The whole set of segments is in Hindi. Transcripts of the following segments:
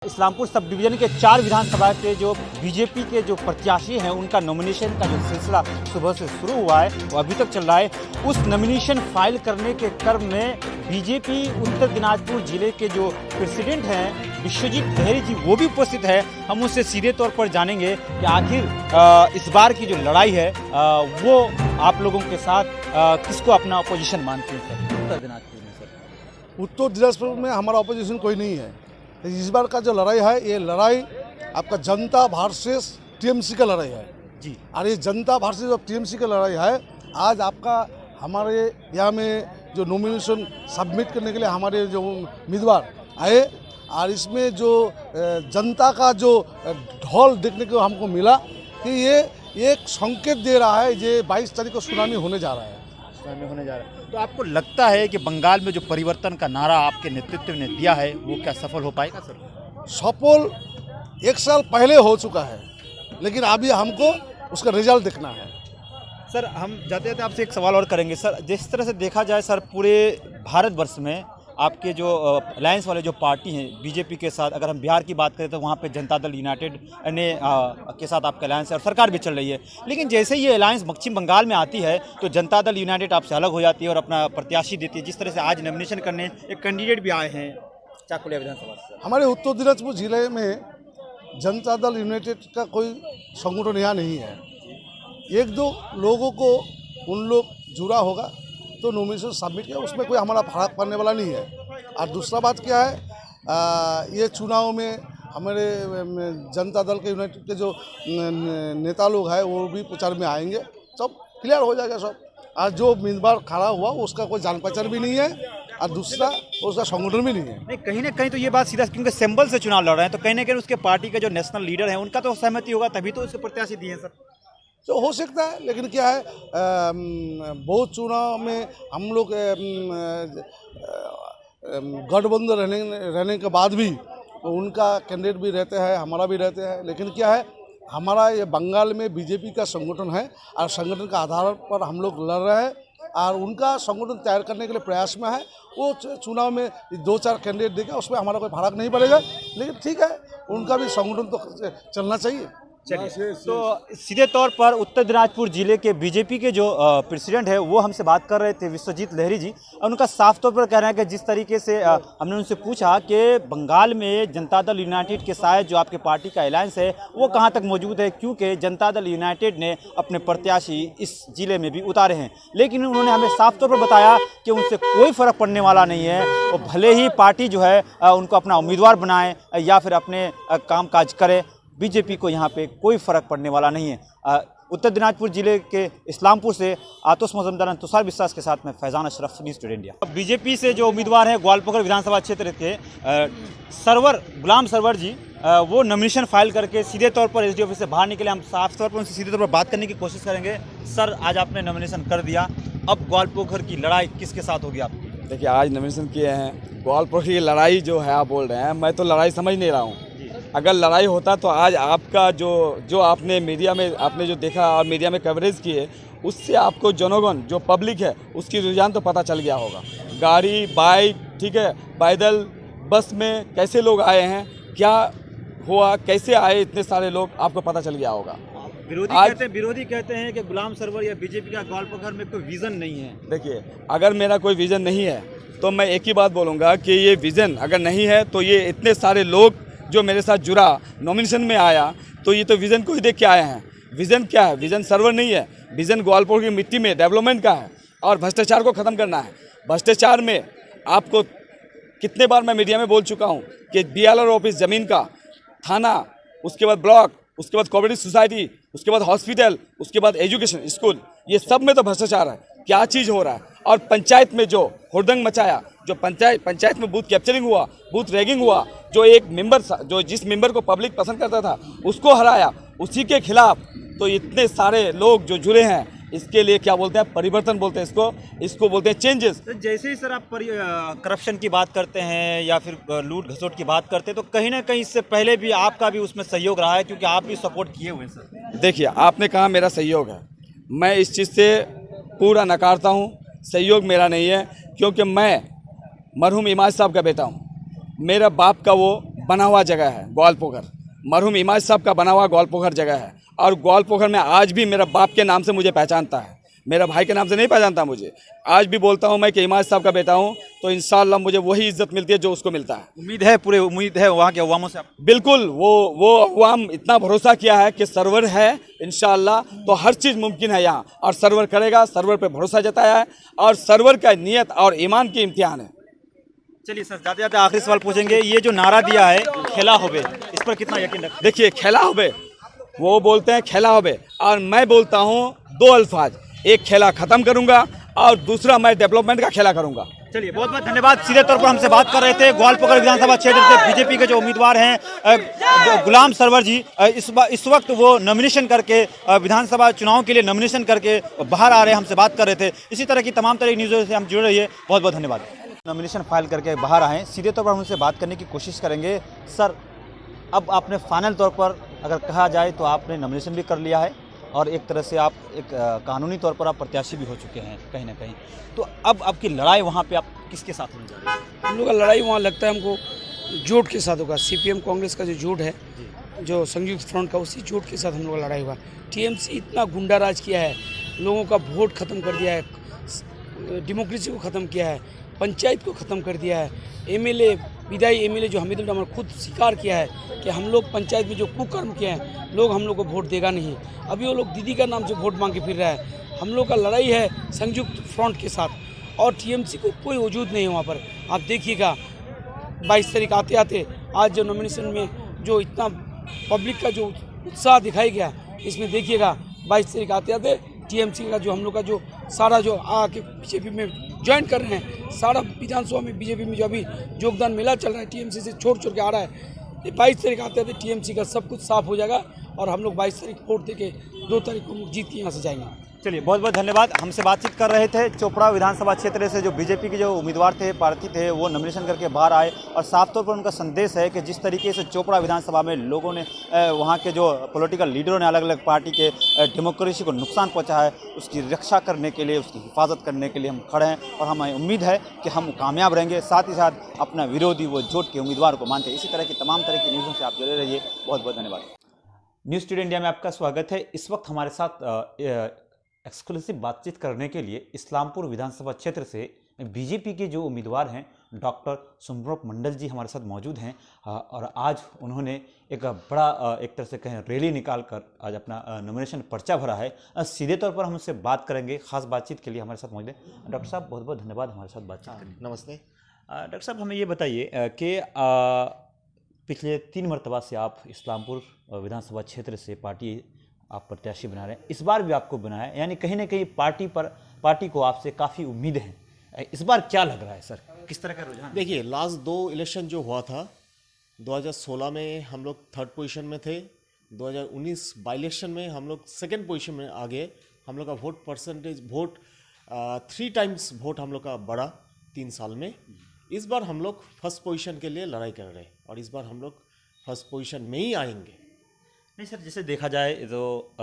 इस्लामपुर सब डिवीजन के 4 विधानसभा के जो बीजेपी के जो प्रत्याशी हैं उनका नॉमिनेशन का जो सिलसिला सुबह से शुरू हुआ है वो अभी तक चल रहा है। उस नॉमिनेशन फाइल करने के क्रम में बीजेपी उत्तर दिनाजपुर जिले के जो प्रेसिडेंट हैं विश्वजीत लहरी जी वो भी उपस्थित है। हम उससे सीधे तौर पर जानेंगे कि आखिर इस बार की जो लड़ाई है वो आप लोगों के साथ किसको अपना अपोजिशन मानते हैं सर उत्तर दिनाजपुर में? सर उत्तर दिनाजपुर में हमारा अपोजिशन कोई नहीं है। इस बार का जो लड़ाई है ये लड़ाई आपका जनता वर्सेस टीएमसी का लड़ाई है जी। और ये जनता वर्सेस टीएमसी का लड़ाई है। आज आपका हमारे यहाँ में जो नॉमिनेशन सबमिट करने के लिए हमारे जो उम्मीदवार आए और इसमें जो जनता का जो ढोल देखने को हमको मिला कि ये एक संकेत दे रहा है ये 22 तारीख को सुनामी होने जा रहा है। होने जा रहा है तो आपको लगता है कि बंगाल में जो परिवर्तन का नारा आपके नेतृत्व ने दिया है वो क्या सफल हो पाएगा सर? सफल 1 साल पहले हो चुका है लेकिन अभी हमको उसका रिजल्ट देखना है। सर हम जाते जाते आपसे एक सवाल और करेंगे सर। जिस तरह से देखा जाए सर पूरे भारतवर्ष में आपके जो अलायंस वाले जो पार्टी हैं बीजेपी के साथ, अगर हम बिहार की बात करें तो वहाँ पे जनता दल यूनाइटेड ने के साथ आपका अलायंस है और सरकार भी चल रही है। लेकिन जैसे ये अलायंस पश्चिम बंगाल में आती है तो जनता दल यूनाइटेड आपसे अलग हो जाती है और अपना प्रत्याशी देती है। जिस तरह से आज नॉमिनेशन करने एक कैंडिडेट भी आए हैं चाकुलिया विधानसभा से। हमारे उत्तर दिनाजपुर जिले में जनता दल यूनाइटेड का कोई संगठन यहाँ नहीं है। 1-2 लोगों को उन लोग जुड़ा होगा तो नॉमिनेशन सबमिट किया, उसमें कोई हमारा फर्क पड़ने वाला नहीं है। और दूसरा बात क्या है, ये चुनाव में हमारे जनता दल के यूनाइटेड के जो नेता लोग हैं वो भी प्रचार में आएंगे, सब क्लियर हो जाएगा सब। और जो उम्मीदवार खड़ा हुआ उसका कोई जान पहचान भी नहीं है और दूसरा उसका संगठन भी नहीं है। नहीं कहीं ना कहीं तो ये बात सीधा क्योंकि सिंबल से चुनाव लड़ रहे हैं तो कहीं ना कहीं उसके पार्टी के जो नेशनल लीडर हैं उनका तो सहमति होगा तभी तो उसके प्रत्याशी दिए हैं सर। तो हो सकता है लेकिन क्या है बहुत चुनाव में हम लोग गठबंधन रहने के बाद भी तो उनका कैंडिडेट भी रहते हैं हमारा भी रहते हैं। लेकिन क्या है हमारा ये बंगाल में बीजेपी का संगठन है और संगठन का आधार पर हम लोग लड़ रहे हैं और उनका संगठन तैयार करने के लिए प्रयास में है। वो चुनाव में 2-4 कैंडिडेट देगा उसमें हमारा कोई फर्क नहीं पड़ेगा लेकिन ठीक है उनका भी संगठन तो चलना चाहिए। चलिए तो सीधे तौर पर उत्तर दिनाजपुर जिले के बीजेपी के जो प्रेसिडेंट है वो हमसे बात कर रहे थे विश्वजीत लहरी जी और उनका साफ तौर पर कहना है कि जिस तरीके से हमने उनसे पूछा कि बंगाल में जनता दल यूनाइटेड के साथ जो आपके पार्टी का अलायंस है वो कहां तक मौजूद है, क्योंकि जनता दल यूनाइटेड ने अपने प्रत्याशी इस जिले में भी उतारे हैं। लेकिन उन्होंने हमें साफ तौर पर बताया कि उनसे कोई फ़र्क पड़ने वाला नहीं है। वो भले ही पार्टी जो है उनको अपना उम्मीदवार बनाए या फिर अपने काम काज करे, बीजेपी को यहाँ पे कोई फ़र्क पड़ने वाला नहीं है। उत्तर दिनाजपुर जिले के इस्लामपुर से आतोश मजमदार तुषार विश्वास के साथ में Faizan Ashraf, news today India. BJP से जो उम्मीदवार हैं ग्वालपोखर विधानसभा क्षेत्र के गुलाम सरवर जी वो नॉमिनेशन फाइल करके सीधे तौर पर एसडी ऑफिस से बाहर निकले। हम साफ तौर पर उनसे सीधे तौर पर बात करने की कोशिश करेंगे। सर आज आपने नॉमिनेशन कर दिया, अब ग्वालपोखर की लड़ाई किसके साथ होगी आपकी? देखिए आज नॉमिनेशन किए हैं, ग्वालपोखर की लड़ाई जो है आप बोल रहे हैं, मैं तो लड़ाई समझ नहीं रहा हूँ। अगर लड़ाई होता तो आज आपका जो आपने मीडिया में आपने जो देखा और मीडिया में कवरेज किए उससे आपको जनगण जो पब्लिक है उसकी रुझान तो पता चल गया होगा। गाड़ी बाइक ठीक है पैदल बस में कैसे लोग आए हैं, क्या हुआ, कैसे आए इतने सारे लोग, आपको पता चल गया होगा। विरोधी कहते हैं कि गुलाम सरवर या बीजेपी का ग्वालपोखर में कोई विजन नहीं है। देखिए अगर मेरा कोई विजन नहीं है तो मैं एक ही बात बोलूँगा कि ये विजन अगर नहीं है तो ये इतने सारे लोग जो मेरे साथ जुड़ा नॉमिनेशन में आया तो ये तो विज़न को ही देख के आए हैं। विज़न क्या है? विज़न सर्वर नहीं है, विज़न ग्वालपोखर की मिट्टी में डेवलपमेंट का है और भ्रष्टाचार को ख़त्म करना है। भ्रष्टाचार में आपको कितने बार मैं मीडिया में बोल चुका हूँ कि BLR ऑफिस ज़मीन का, थाना, उसके बाद ब्लॉक, उसके बाद कोऑपरेटिव सोसाइटी, उसके बाद हॉस्पिटल, उसके बाद एजुकेशन स्कूल, ये सब में तो भ्रष्टाचार है। क्या चीज़ हो रहा है? और पंचायत में जो हुड़दंग मचाया, जो पंचायत में बूथ कैप्चरिंग हुआ, बूथ रैगिंग हुआ, जो एक मेंबर जो जिस मेंबर को पब्लिक पसंद करता था उसको हराया, उसी के खिलाफ तो इतने सारे लोग जो जुड़े हैं इसके लिए क्या बोलते हैं, परिवर्तन बोलते हैं इसको बोलते हैं चेंजेस। तो जैसे ही सर आप करप्शन की बात करते हैं या फिर लूट घसोट की बात करते हैं तो कहीं ना कहीं इससे पहले भी आपका भी उसमें सहयोग रहा है क्योंकि आप भी सपोर्ट किए हुए हैं सर। देखिए आपने कहा मेरा सहयोग है, मैं इस चीज़ से पूरा नकारता हूँ। सहयोग मेरा नहीं है क्योंकि मैं मरहूम इमाज साहब का बेटा हूँ। मेरा बाप का वो बना हुआ जगह है ग्वालपोखर, मरहूम इमाज साहब का बना हुआ ग्वालपोखर जगह है। और ग्वालपोखर में आज भी मेरा बाप के नाम से मुझे पहचानता है, मेरा भाई के नाम से नहीं पहचानता मुझे। आज भी बोलता हूँ मैं कि इमाज साहब का बेटा हूँ, तो इंशाअल्लाह मुझे वही इज्जत मिलती है जो उसको मिलता है। उम्मीद है, पूरे उम्मीद है वहाँ के अवामों से आप? बिल्कुल, वो अवाम इतना भरोसा किया है कि सर्वर है इंशाअल्लाह, तो हर चीज़ मुमकिन है यहाँ, और सर्वर करेगा, सर्वर पे भरोसा जताया है, और सर्वर का नियत और ईमान की इम्तिहान है। चलिए सर, जाते जाते आखिरी सवाल पूछेंगे, ये जो नारा दिया है खेला होबे, इस पर कितना यकीन रखते? देखिए, खेला होबे, वो बोलते हैं खेला होबे, और मैं बोलता हूँ दो अल्फाज, एक खेला ख़त्म करूँगा और दूसरा मैं डेवलपमेंट का खेला करूँगा। चलिए, बहुत बहुत धन्यवाद। सीधे तौर पर हमसे बात कर रहे थे ग्वालपोखर विधानसभा क्षेत्र से बीजेपी के जो उम्मीदवार हैं गुलाम सरवर जी। इस वक्त वो नॉमिनेशन करके विधानसभा चुनाव के लिए नॉमिनेशन करके बाहर आ रहे हैं, हमसे बात कर रहे थे। इसी तरह की तमाम तरह की न्यूज़ों से हम जुड़ रही है। बहुत बहुत धन्यवाद। नॉमिनेशन फाइल करके बाहर आए, सीधे तौर पर हम उनसे बात करने की कोशिश करेंगे। सर, अब आपने फाइनल तौर पर अगर कहा जाए तो आपने नॉमिनेशन भी कर लिया है, और एक तरह से आप एक कानूनी तौर पर आप प्रत्याशी भी हो चुके हैं कहीं ना कहीं, तो अब आपकी लड़ाई वहाँ पे आप किसके साथ होने जा रही है? हम लोग का लड़ाई वहाँ लगता है हमको जोट के साथ होगा। सीपीएम कांग्रेस का जो जोट है, जो संयुक्त फ्रंट का, उसी जोट के साथ हम लोग का लड़ाई होगा। टीएमसी इतना गुंडा राज किया है, लोगों का वोट ख़त्म कर दिया है, डेमोक्रेसी को ख़त्म किया है, पंचायत को ख़त्म कर दिया है। एमएलए, विधायी एमएलए जो हमीदुल रहमान खुद स्वीकार किया है कि हम लोग पंचायत में जो कुकर्म किए हैं, लोग हम लोग को वोट देगा नहीं। अभी वो लोग दीदी का नाम से वोट मांग के फिर रहा है। हम लोग का लड़ाई है संयुक्त फ्रंट के साथ, और टीएमसी को कोई वजूद नहीं है वहाँ पर। आप देखिएगा 22 तारीख आते आते आज जो नॉमिनेशन में जो इतना पब्लिक का जो उत्साह दिखाई गया, इसमें देखिएगा 22 तारीख आते आते टीएमसी का जो हम लोग का जो सारा जो आके बीजेपी में ज्वाइन कर रहे हैं, सारा विधानसभा में बीजेपी में जो अभी योगदान मेला चल रहा है, टीएमसी से छोड़ के आ रहा है, ये 22 तारीख आते आते टीएमसी का सब कुछ साफ हो जाएगा, और हम लोग 22 तारीख वोट देके 2 तारीख को जीत के यहाँ से जाएंगे। चलिए, बहुत बहुत धन्यवाद। हमसे बातचीत कर रहे थे चोपड़ा विधानसभा क्षेत्र से जो बीजेपी के जो उम्मीदवार थे, प्रार्थी थे, वो नॉमिनेशन करके बाहर आए, और साफ तौर पर उनका संदेश है कि जिस तरीके से चोपड़ा विधानसभा में लोगों ने वहाँ के जो पॉलिटिकल लीडरों ने अलग अलग पार्टी के डेमोक्रेसी को नुकसान पहुँचा है, उसकी रक्षा करने के लिए, उसकी हिफाजत करने के लिए हम खड़े हैं, और हमें उम्मीद है कि हम कामयाब रहेंगे। साथ ही साथ अपना विरोधी वो जोट के उम्मीदवार को मानते हैं। इसी तरह की तमाम तरह की न्यूज़ों से आप जुड़े रहिए। बहुत बहुत धन्यवाद। न्यूज़ टुडे इंडिया में आपका स्वागत है। इस वक्त हमारे साथ एक्सक्लूसिव बातचीत करने के लिए इस्लामपुर विधानसभा क्षेत्र से बीजेपी के जो उम्मीदवार हैं डॉक्टर सुमरूप मंडल जी हमारे साथ मौजूद हैं, और आज उन्होंने एक बड़ा एक तरह से कहें रैली निकाल कर आज अपना नॉमिनेशन पर्चा भरा है। सीधे तौर पर हम उससे बात करेंगे। खास बातचीत के लिए हमारे साथ मौजूद हैं डॉक्टर साहब। बहुत बहुत धन्यवाद हमारे साथ बातचीत करने। नमस्ते। डॉक्टर साहब, हमें ये बताइए कि पिछले 3 मरतबा से आप इस्लामपुर विधानसभा क्षेत्र से पार्टी आप प्रत्याशी बना रहे हैं, इस बार भी आपको बनाया है, यानी कहीं ना कहीं पार्टी को आपसे काफ़ी उम्मीद है। इस बार क्या लग रहा है सर, किस तरह का रुझान? देखिए, लास्ट 2 इलेक्शन जो हुआ था, 2016 में हम लोग 3rd पोजीशन में थे, 2019 बाई इलेक्शन में हम लोग 2nd पोजीशन में आ गए। हम लोग का वोट परसेंटेज 3 टाइम्स वोट हम लोग का बढ़ा 3 साल में। इस बार हम लोग 1st पोजीशन के लिए लड़ाई कर रहे हैं, और इस बार हम लोग 1st पोजीशन में ही आएंगे। नहीं सर, जैसे देखा जाए तो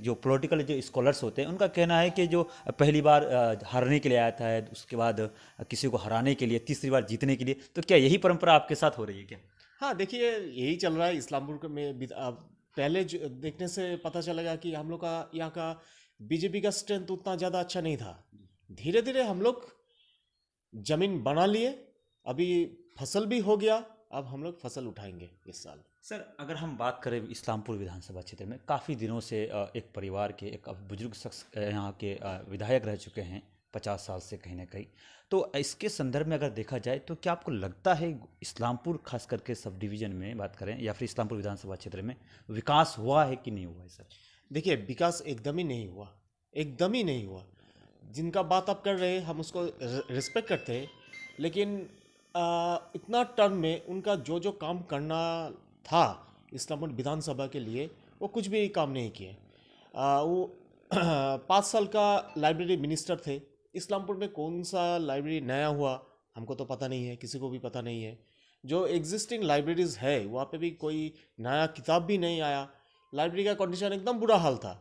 जो पॉलिटिकल जो स्कॉलर्स होते हैं उनका कहना है कि जो पहली बार हारने के लिए आया था, उसके बाद किसी को हराने के लिए, तीसरी बार जीतने के लिए, तो क्या यही परंपरा आपके साथ हो रही है क्या? हाँ, देखिए, यही चल रहा है इस्लामपुर में। पहले देखने से पता चलेगा कि हम लोग का यहाँ का बीजेपी का स्ट्रेंथ उतना ज़्यादा अच्छा नहीं था। धीरे धीरे हम लोग जमीन बना लिए, अभी फसल भी हो गया, अब हम लोग फसल उठाएंगे इस साल। सर, अगर हम बात करें इस्लामपुर विधानसभा क्षेत्र में, काफ़ी दिनों से एक परिवार के एक बुजुर्ग शख्स यहाँ के विधायक रह चुके हैं 50 साल से कहीं ना कहीं, तो इसके संदर्भ में अगर देखा जाए तो क्या आपको लगता है इस्लामपुर खास करके सब डिवीज़न में बात करें या फिर इस्लामपुर विधानसभा क्षेत्र में विकास हुआ है कि नहीं हुआ है? सर देखिए, विकास एकदम ही नहीं हुआ, एकदम ही नहीं हुआ। जिनका बात आप कर रहे हैं हम उसको रिस्पेक्ट करते हैं, लेकिन इतना टर्म में उनका जो जो काम करना था इस्लामपुर विधानसभा के लिए, वो कुछ भी काम नहीं किए। वो 5 साल का लाइब्रेरी मिनिस्टर थे। इस्लामपुर में कौन सा लाइब्रेरी नया हुआ हमको तो पता नहीं है, किसी को भी पता नहीं है। जो एग्जिस्टिंग लाइब्रेरीज़ है वहाँ पे भी कोई नया किताब भी नहीं आया। लाइब्रेरी का कंडीशन एकदम बुरा हाल था।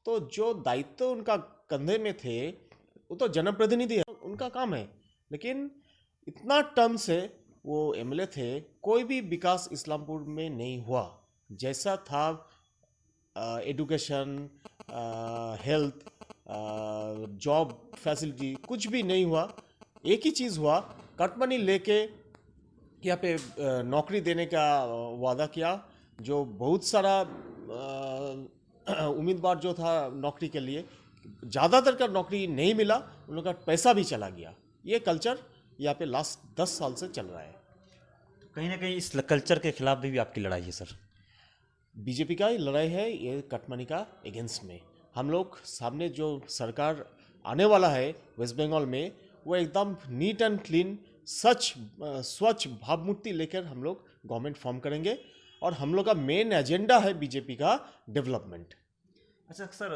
तो जो दायित्व उनका कंधे में थे वो तो जनप्रतिनिधि है, उनका काम है, लेकिन इतना टर्म से वो एमएलए थे, कोई भी विकास इस्लामपुर में नहीं हुआ। जैसा था एजुकेशन, हेल्थ, जॉब फैसिलिटी, कुछ भी नहीं हुआ। एक ही चीज़ हुआ, कटमनी लेके यहाँ पे नौकरी देने का वादा किया। जो बहुत सारा उम्मीदवार जो था नौकरी के लिए, ज़्यादातर का नौकरी नहीं मिला, उन लोग का पैसा भी चला गया। ये कल्चर यहाँ पे लास्ट 10 साल से चल रहा है। कहीं ना कहीं इस कल्चर के खिलाफ भी आपकी लड़ाई है सर? बीजेपी का ही लड़ाई है ये कटमनी का अगेंस्ट में। हम लोग सामने जो सरकार आने वाला है वेस्ट बंगाल में, वो एकदम नीट एंड क्लीन, स्वच्छ भावमूर्ति लेकर हम लोग गवर्नमेंट फॉर्म करेंगे। और हम लोग का मेन एजेंडा है बीजेपी का डेवलपमेंट। अच्छा सर,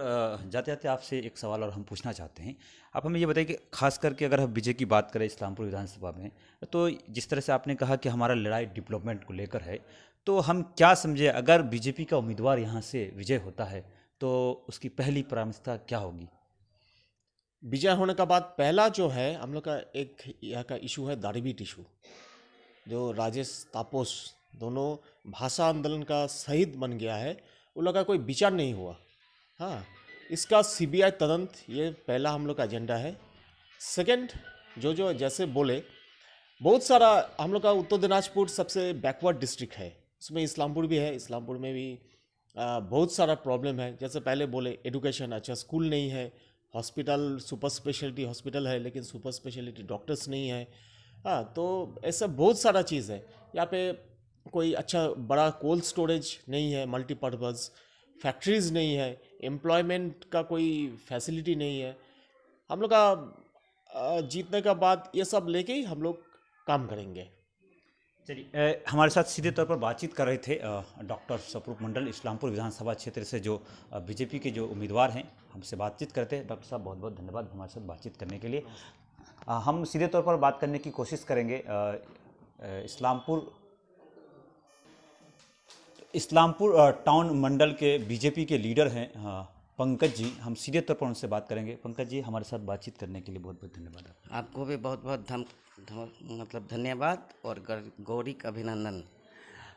जाते जाते आपसे एक सवाल और हम पूछना चाहते हैं। आप हमें ये बताइए कि खास करके अगर हम बीजेपी की बात करें इस्लामपुर विधानसभा में, तो जिस तरह से आपने कहा कि हमारा लड़ाई डेवलपमेंट को लेकर है, तो हम क्या समझे अगर बीजेपी का उम्मीदवार यहाँ से विजय होता है तो उसकी पहली प्राथमिकता क्या होगी? विजय होने का बाद पहला जो है हम लोग का एक यहाँ का इशू है दाढ़ीबीट इशू। जो राजेश तापोस दोनों भाषा आंदोलन का शहीद बन गया है, उन लोग का कोई विचार नहीं हुआ। हाँ, इसका सीबीआई तदंत, ये पहला हम लोग का एजेंडा है। सेकंड, जो जैसे बोले, बहुत सारा हम लोग का उत्तर दिनाजपुर सबसे बैकवर्ड डिस्ट्रिक्ट है, उसमें इस्लामपुर भी है। इस्लामपुर में भी बहुत सारा प्रॉब्लम है। जैसे पहले बोले, एजुकेशन अच्छा स्कूल नहीं है, हॉस्पिटल सुपर स्पेशलिटी हॉस्पिटल है लेकिन सुपर स्पेशलिटी डॉक्टर्स नहीं है। हाँ, तो ऐसा बहुत सारा चीज़ है। यहाँ पे कोई अच्छा बड़ा कोल्ड स्टोरेज नहीं है, मल्टीपर्पज़ फैक्ट्रीज़ नहीं है, एम्प्लॉयमेंट का कोई फैसिलिटी नहीं है। हम लोग का जीतने का बाद ये सब लेके ही हम लोग काम करेंगे। चलिए, हमारे साथ सीधे तौर पर बातचीत कर रहे थे डॉक्टर स्वरूप मंडल, इस्लामपुर विधानसभा क्षेत्र से जो बीजेपी के जो उम्मीदवार हैं, हमसे बातचीत करते हैं। डॉक्टर साहब बहुत बहुत धन्यवाद हमारे साथ बातचीत करने के लिए। हम सीधे तौर पर बात करने की कोशिश करेंगे इस्लामपुर टाउन मंडल के बीजेपी के लीडर हैं पंकज जी। हम सीधे तौर पर उनसे बात करेंगे। पंकज जी, हमारे साथ बातचीत करने के लिए बहुत बहुत धन्यवाद। आपको भी बहुत बहुत मतलब धन्यवाद और गौरीक अभिनंदन।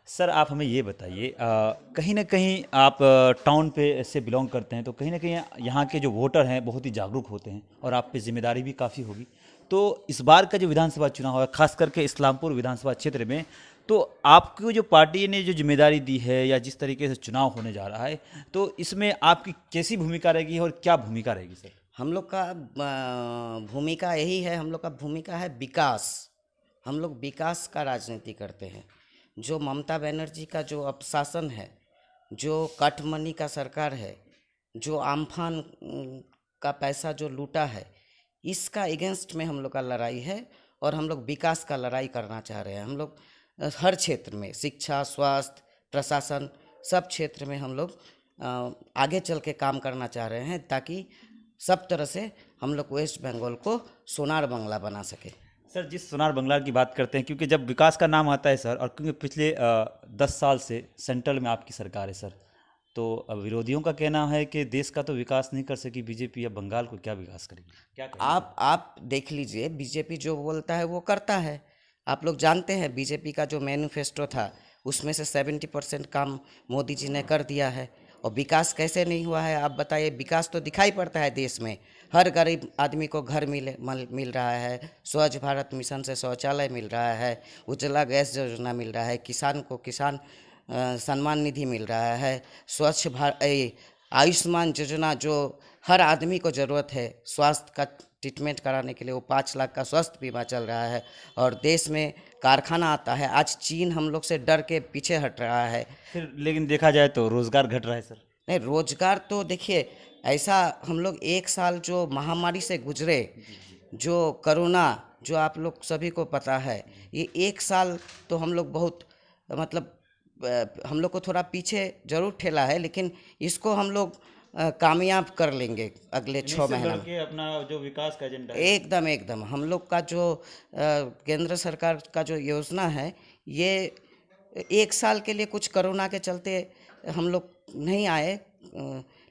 सर, आप हमें ये बताइए, कहीं ना कहीं आप टाउन पे से बिलोंग करते हैं, तो कहीं ना कहीं यहाँ के जो वोटर हैं बहुत ही जागरूक होते हैं और आप पे जिम्मेदारी भी काफ़ी होगी। तो इस बार का जो विधानसभा चुनाव है, खास करके इस्लामपुर विधानसभा क्षेत्र में, तो आपको जो पार्टी ने जो जिम्मेदारी दी है या जिस तरीके से चुनाव होने जा रहा है, तो इसमें आपकी कैसी भूमिका रहेगी और क्या भूमिका रहेगी सर? हम लोग का भूमिका यही है, हम लोग का भूमिका है विकास। हम लोग विकास का राजनीति करते हैं। जो ममता बनर्जी का जो अपशासन है, जो कटमनी का सरकार है, जो आम्फान का पैसा जो लूटा है, इसका अगेंस्ट में हम लोग का लड़ाई है और हम लोग विकास का लड़ाई करना चाह रहे हैं। हम लोग हर क्षेत्र में, शिक्षा, स्वास्थ्य, प्रशासन, सब क्षेत्र में हम लोग आगे चल के काम करना चाह रहे हैं ताकि सब तरह से हम लोग वेस्ट बंगाल को सोनार बंगला बना सके। सर, जिस सोनार बंगला की बात करते हैं, क्योंकि जब विकास का नाम आता है सर, और क्योंकि पिछले 10 साल से सेंट्रल में आपकी सरकार है सर, तो विरोधियों का कहना है कि देश का तो विकास नहीं कर सकी बीजेपी, या बंगाल को क्या विकास करेगी? क्या करेगी? आप देख लीजिए, बीजेपी जो बोलता है वो करता है। आप लोग जानते हैं बीजेपी का जो मैनिफेस्टो था उसमें से 70% काम मोदी जी ने कर दिया है। और विकास कैसे नहीं हुआ है आप बताइए? विकास तो दिखाई पड़ता है देश में। हर गरीब आदमी को घर मिल रहा है, स्वच्छ भारत मिशन से शौचालय मिल रहा है, उज्ज्वला गैस योजना मिल रहा है, किसान को किसान सम्मान निधि मिल रहा है, स्वच्छ भारत, आयुष्मान योजना जो हर आदमी को ज़रूरत है स्वास्थ्य का ट्रीटमेंट कराने के लिए, वो 5 लाख का स्वास्थ्य बीमा चल रहा है। और देश में कारखाना आता है। आज चीन हम लोग से डर के पीछे हट रहा है। फिर लेकिन देखा जाए तो रोजगार घट रहा है सर। नहीं, रोजगार तो देखिए, ऐसा हम लोग 1 साल जो महामारी से गुजरे, जो कोरोना, जो आप लोग सभी को पता है, ये 1 साल तो हम लोग बहुत मतलब हम लोग को थोड़ा पीछे जरूर ठेला है, लेकिन इसको हम लोग कामयाब कर लेंगे अगले 6 महीने में। अपना जो विकास का एजेंडा एकदम हम लोग का जो केंद्र सरकार का जो योजना है, ये 1 साल के लिए कुछ कोरोना के चलते हम लोग नहीं आए,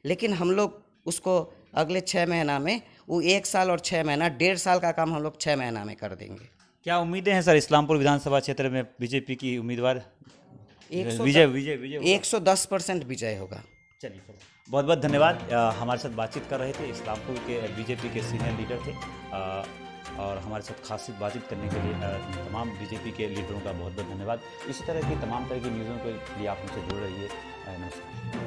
लेकिन हम लोग उसको अगले 6 महीना में, वो 1 साल और 6 महीना, 1.5 साल का काम हम लोग 6 महीना में कर देंगे। क्या उम्मीदें हैं सर इस्लामपुर विधानसभा क्षेत्र में बीजेपी की उम्मीदवार विजय 110% विजय होगा। चलिए सर बहुत बहुत धन्यवाद। हमारे साथ बातचीत कर रहे थे इस्लामपुर के बीजेपी के सीनियर लीडर थे और हमारे साथ खास बातचीत करने के लिए तमाम बीजेपी के लीडरों का बहुत बहुत धन्यवाद। इसी तरह की तमाम तरह की न्यूज़ों के लिए आप हमसे जुड़ रहिए। नमस्कार।